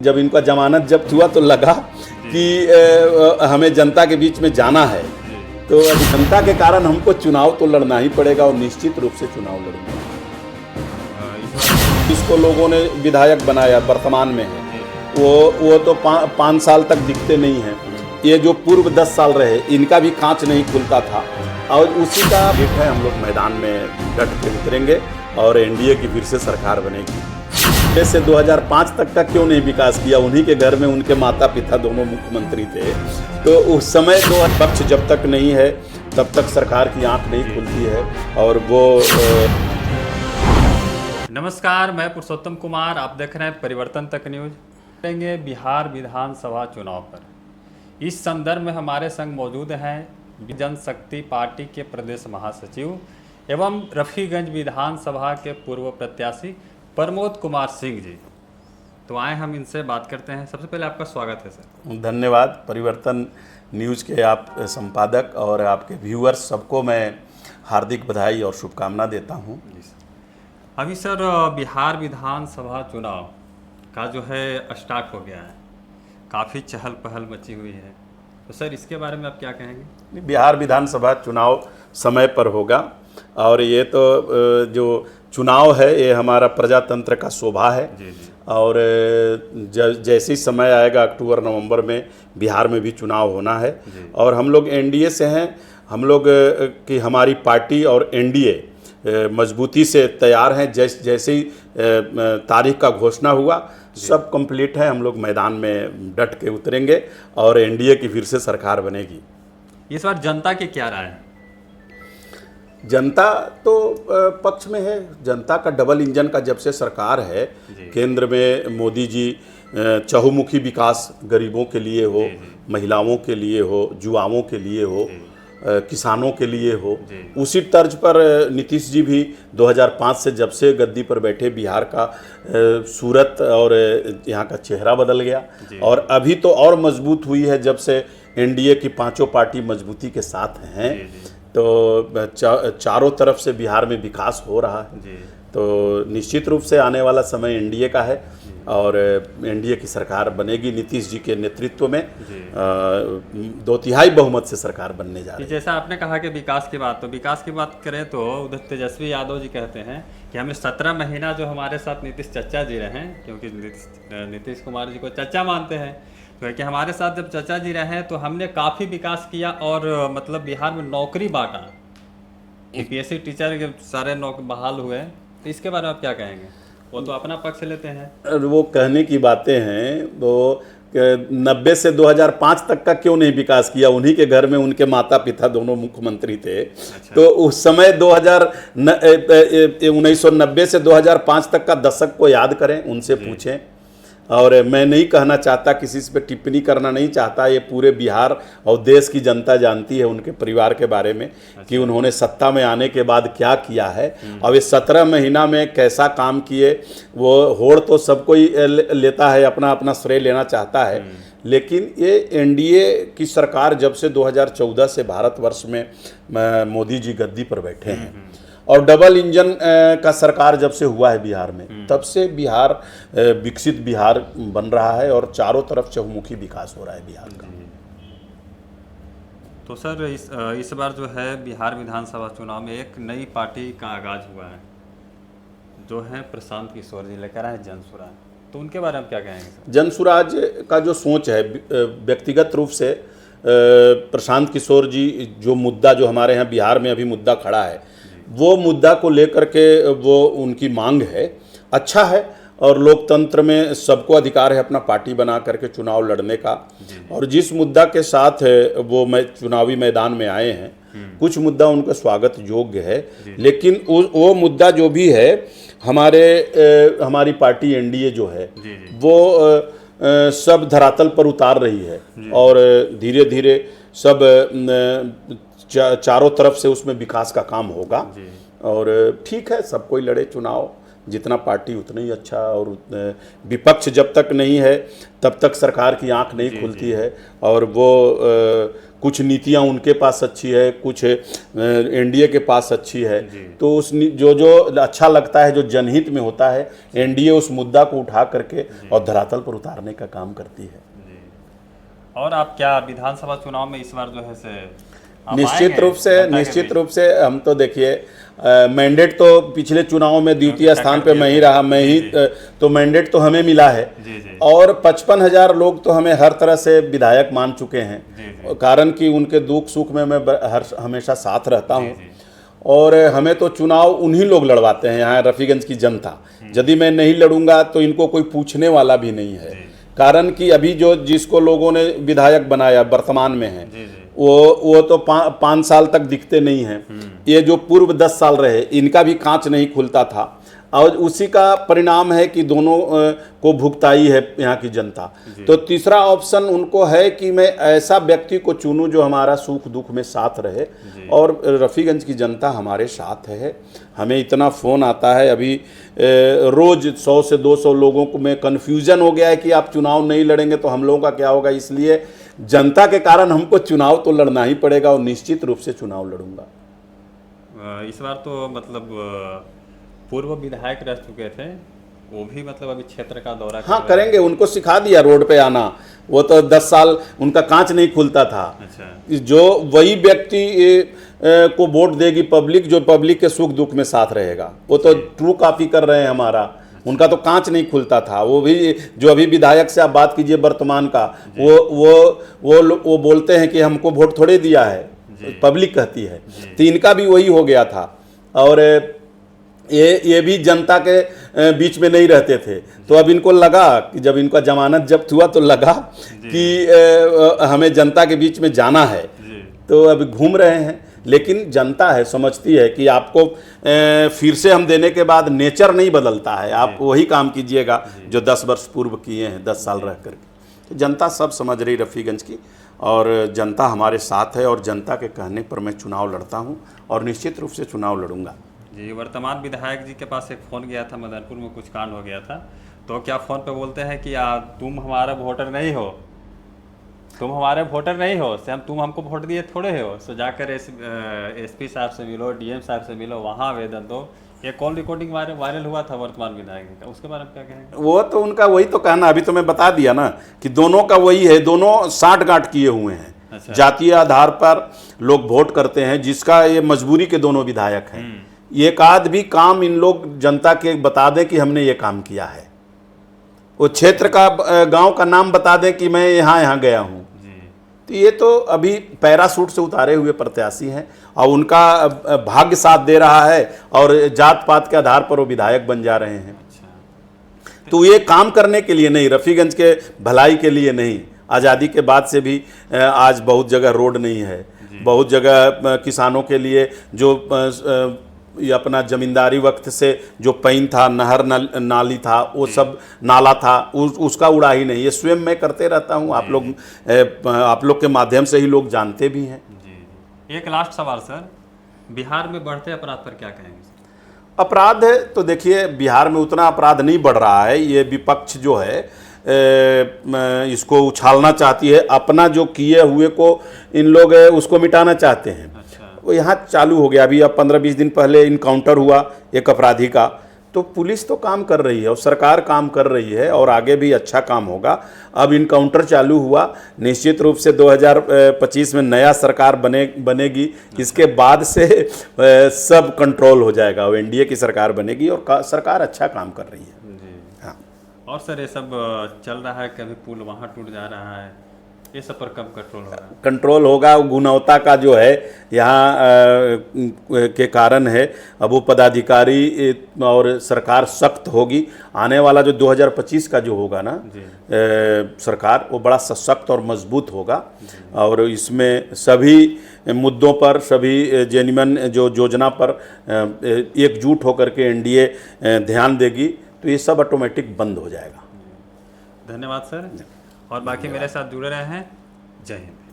जब इनका जमानत जब्त हुआ तो लगा कि हमें जनता के बीच में जाना है, तो जनता के कारण हमको चुनाव तो लड़ना ही पड़ेगा और निश्चित रूप से चुनाव लड़ेंगे। इसको लोगों ने विधायक बनाया, वर्तमान में है वो तो 5 साल तक दिखते नहीं हैं। ये जो पूर्व 10 साल रहे, इनका भी कांच नहीं खुलता था और उसी का एक है। हम लोग मैदान में डट के उतरेंगे और एनडीए की फिर से सरकार बनेगी। जैसे 2005 तक का क्यों नहीं विकास किया? उन्हीं के घर में उनके माता पिता दोनों मुख्यमंत्री थे, तो उस समय दो पक्ष जब तक नहीं है तब तक सरकार की आंख नहीं खुलती है। और वो नमस्कार, मैं पुरुषोत्तम कुमार, आप देख रहे हैं परिवर्तन तक न्यूज। करेंगे बिहार विधानसभा चुनाव पर। इस संदर्भ में हमारे संग मौजूद हैं जनशक्ति पार्टी के प्रदेश महासचिव एवं रफीगंज विधानसभा के पूर्व प्रत्याशी प्रमोद कुमार सिंह जी। तो आए हम इनसे बात करते हैं। सबसे पहले आपका स्वागत है सर। धन्यवाद। परिवर्तन न्यूज़ के आप संपादक और आपके व्यूअर्स सबको मैं हार्दिक बधाई और शुभकामना देता हूं। जी सर। अभी सर बिहार विधानसभा चुनाव का जो है स्टार्ट हो गया है, काफ़ी चहल पहल मची हुई है, तो सर इसके बारे में आप क्या कहेंगे? बिहार विधानसभा चुनाव समय पर होगा और ये तो जो चुनाव है ये हमारा प्रजातंत्र का शोभा है। जी जी। और जैसे ही समय आएगा अक्टूबर नवंबर में बिहार में भी चुनाव होना है और हम लोग एनडीए से हैं। हम लोग की हमारी पार्टी और एनडीए मजबूती से तैयार हैं। जैसे ही तारीख का घोषणा हुआ सब कंप्लीट है। हम लोग मैदान में डट के उतरेंगे और एनडीए की फिर से सरकार बनेगी। इस बार जनता की क्या राय है? जनता तो पक्ष में है। जनता का डबल इंजन का जब से सरकार है, केंद्र में मोदी जी चहुमुखी विकास, गरीबों के लिए हो, महिलाओं के लिए हो, युवाओं के लिए हो, किसानों के लिए हो, उसी तर्ज पर नीतीश जी भी 2005 से जब से गद्दी पर बैठे बिहार का सूरत और यहाँ का चेहरा बदल गया और अभी तो और मजबूत हुई है जब से एनडीए की पांचों पार्टी मजबूती के साथ हैं। तो चारों तरफ से बिहार में विकास हो रहा है। तो निश्चित रूप से आने वाला समय एनडीए का है और एनडीए की सरकार बनेगी। नीतीश जी के नेतृत्व में 2/3 बहुमत से सरकार बनने जा रही है। जैसा आपने कहा कि विकास की बात, तो विकास की बात करें तो उधर तेजस्वी यादव जी कहते हैं कि हमें 17 महीना जो हमारे साथ नीतीश चचा जी रहे, क्योंकि नीतीश कुमार जी को चचा मानते हैं, तो कि हमारे साथ जब चचा जी रहे तो हमने काफ़ी विकास किया और मतलब बिहार में नौकरी बांटा। यूपीएससी टीचर के सारे बहाल हुए, तो इसके बारे में आप क्या कहेंगे? वो तो अपना पक्ष लेते हैं। वो कहने की बातें हैं। तो 90 से 2005 तक का क्यों नहीं विकास किया? उन्हीं के घर में उनके माता पिता दोनों मुख्यमंत्री थे। अच्छा। तो उस समय 1990 से 2005 तक का दशक को याद करें, उनसे पूछें। और मैं नहीं कहना चाहता, किसी पे टिप्पणी करना नहीं चाहता। ये पूरे बिहार और देश की जनता जानती है उनके परिवार के बारे में। अच्छा। कि उन्होंने सत्ता में आने के बाद क्या किया है। अब ये 17 महीना में कैसा काम किए, वो होड़ तो सब कोई लेता है, अपना अपना श्रेय लेना चाहता है। लेकिन ये एनडीए की सरकार जब से 2014 से भारतवर्ष में मोदी जी गद्दी पर बैठे हैं और डबल इंजन का सरकार जब से हुआ है बिहार में, तब से बिहार विकसित बिहार बन रहा है और चारों तरफ चहुमुखी विकास हो रहा है बिहार का। तो सर इस बार जो है बिहार विधानसभा चुनाव में एक नई पार्टी का आगाज हुआ है, जो है प्रशांत किशोर जी लेकर आए जनसुराज। तो उनके बारे में क्या कहेंगे? जनसुराज का जो सोच है, व्यक्तिगत रूप से प्रशांत किशोर जी जो मुद्दा जो हमारे यहाँ बिहार में अभी मुद्दा खड़ा है, वो मुद्दा को लेकर के वो उनकी मांग है, अच्छा है। और लोकतंत्र में सबको अधिकार है अपना पार्टी बना करके चुनाव लड़ने का। और जिस मुद्दा के साथ वो चुनावी मैदान में आए हैं, कुछ मुद्दा उनका स्वागत योग्य है, लेकिन वो मुद्दा जो भी है, हमारी पार्टी एनडीए जो है वो सब धरातल पर उतार रही है और धीरे धीरे सब चारों तरफ से उसमें विकास का काम होगा। और ठीक है, सब कोई लड़े चुनाव, जितना पार्टी उतना ही अच्छा। और विपक्ष जब तक नहीं है तब तक सरकार की आंख नहीं खुलती है। और वो कुछ नीतियां उनके पास अच्छी है, कुछ एनडीए के पास अच्छी है, तो उस जो अच्छा लगता है, जो जनहित में होता है, एनडीए उस मुद्दा को उठा करके और धरातल पर उतारने का काम करती है। और आप क्या विधानसभा चुनाव में इस बार जो है से निश्चित रूप से हम तो देखिए मैंडेट तो पिछले चुनाव में द्वितीय स्थान पे मैं ही रहा, मैं ही तो मैंडेट तो हमें मिला है। और 55,000 लोग तो हमें हर तरह से विधायक मान चुके हैं, कारण कि उनके दुख सुख में मैं हमेशा साथ रहता हूँ। और हमें तो चुनाव उन्हीं लोग लड़वाते हैं यहाँ रफ़ीगंज की जनता। यदि मैं नहीं लड़ूंगा तो इनको कोई पूछने वाला भी नहीं है, कारण कि अभी जो जिसको लोगों ने विधायक बनाया वर्तमान में है वो तो 5 साल तक दिखते नहीं हैं। ये जो पूर्व 10 साल रहे इनका भी कांच नहीं खुलता था, और उसी का परिणाम है कि दोनों को भुगताई है यहाँ की जनता। तो तीसरा ऑप्शन उनको है कि मैं ऐसा व्यक्ति को चुनूं जो हमारा सुख दुख में साथ रहे, और रफ़ीगंज की जनता हमारे साथ है। हमें इतना फ़ोन आता है, अभी रोज़ 100 से 200 लोगों को में कन्फ्यूज़न हो गया है कि आप चुनाव नहीं लड़ेंगे तो हम लोगों का क्या होगा। इसलिए जनता के कारण हमको चुनाव तो लड़ना ही पड़ेगा, और निश्चित रूप से चुनाव लड़ूंगा। इस बार तो मतलब पूर्व विधायक रह चुके थे, वो भी मतलब अभी क्षेत्र का दौरा करेंगे। उनको सिखा दिया रोड पे आना, वो तो 10 साल उनका कांच नहीं खुलता था। अच्छा। जो वही व्यक्ति को वोट देगी पब्लिक, जो पब्लिक के सुख दुख में साथ रहेगा। वो तो ट्रू कॉपी कर रहे हैं हमारा, उनका तो कांच नहीं खुलता था। वो भी जो अभी विधायक से आप बात कीजिए वर्तमान का, वो बोलते हैं कि हमको वोट थोड़े दिया है, पब्लिक कहती है। तो इनका भी वही हो गया था। और ये भी जनता के बीच में नहीं रहते थे, तो अब इनको लगा कि जब इनका जमानत जब्त हुआ तो लगा कि हमें जनता के बीच में जाना है, तो अब घूम रहे हैं। लेकिन जनता है, समझती है कि आपको फिर से हम देने के बाद नेचर नहीं बदलता है, आप वही काम कीजिएगा जो 10 वर्ष पूर्व किए हैं, 10 साल रह करके। तो जनता सब समझ रही रफ़ीगंज की, और जनता हमारे साथ है, और जनता के कहने पर मैं चुनाव लड़ता हूं, और निश्चित रूप से चुनाव लड़ूंगा। जी, वर्तमान विधायक जी के पास एक फ़ोन गया था, मदनपुर में कुछ कांड हो गया था, तो क्या फ़ोन पे बोलते हैं कि तुम हमारा वोटर नहीं हो, तुम हमारे वोटर नहीं हो, से तुम हमको वोट दिए थोड़े हो, सो जाकर एसपी साहब से मिलो, डीएम साहब से मिलो, वहाँ आवेदन दो। ये कॉल रिकॉर्डिंग वायरल हुआ था वर्तमान विधायक का, उसके बारे में क्या कहेंगे? वो तो उनका वही तो कहना, अभी तो मैं बता दिया ना कि दोनों का वही है, दोनों साठगांठ किए हुए हैं। अच्छा। जातीय आधार पर लोग वोट करते हैं, जिसका ये मजबूरी के दोनों विधायक हैं। एक आध भी काम इन लोग जनता के बता दें कि हमने ये काम किया है, वो क्षेत्र का गांव का नाम बता दें कि मैं यहाँ गया हूँ, तो ये तो अभी पैरासूट से उतारे हुए प्रत्याशी हैं, और उनका भाग्य साथ दे रहा है, और जात पात के आधार पर वो विधायक बन जा रहे हैं। तो ये काम करने के लिए नहीं, रफ़ीगंज के भलाई के लिए नहीं। आज़ादी के बाद से भी आज बहुत जगह रोड नहीं है, बहुत जगह किसानों के लिए जो ये अपना जमींदारी वक्त से जो पैन था, नहर नाली था, वो सब नाला था, उसका उड़ा ही नहीं। ये स्वयं मैं करते रहता हूँ, आप लोग के माध्यम से ही लोग जानते भी हैं। जी। एक लास्ट सवाल सर, बिहार में बढ़ते अपराध पर क्या कहेंगे? अपराध तो देखिए बिहार में उतना अपराध नहीं बढ़ रहा है। ये विपक्ष जो है इसको उछालना चाहती है, अपना जो किए हुए को इन लोग उसको मिटाना चाहते हैं। वो यहाँ चालू हो गया। अभी अब 15-20 दिन पहले इनकाउंटर हुआ एक अपराधी का, तो पुलिस तो काम कर रही है और सरकार काम कर रही है, और आगे भी अच्छा काम होगा। अब इनकाउंटर चालू हुआ, निश्चित रूप से 2025 में नया सरकार बनेगी, इसके बाद से सब कंट्रोल हो जाएगा। वो एनडीए की सरकार बनेगी, और सरकार अच्छा काम कर रही है। हाँ। और सर ये सब चल रहा है, कभी पुल वहाँ टूट जा रहा है, ये सब पर कब कंट्रोल होगा? कंट्रोल होगा। गुणवत्ता का जो है यहाँ के कारण है। अब वो पदाधिकारी और सरकार सख्त होगी। आने वाला जो 2025 का जो होगा ना सरकार, वो बड़ा सशक्त और मजबूत होगा, और इसमें सभी मुद्दों पर, सभी जेन्युइन जो योजना पर एकजुट होकर के एनडीए ध्यान देगी, तो ये सब ऑटोमेटिक बंद हो जाएगा। धन्यवाद सर, और बाकी मेरे साथ जुड़े रहे हैं। जय हिंद।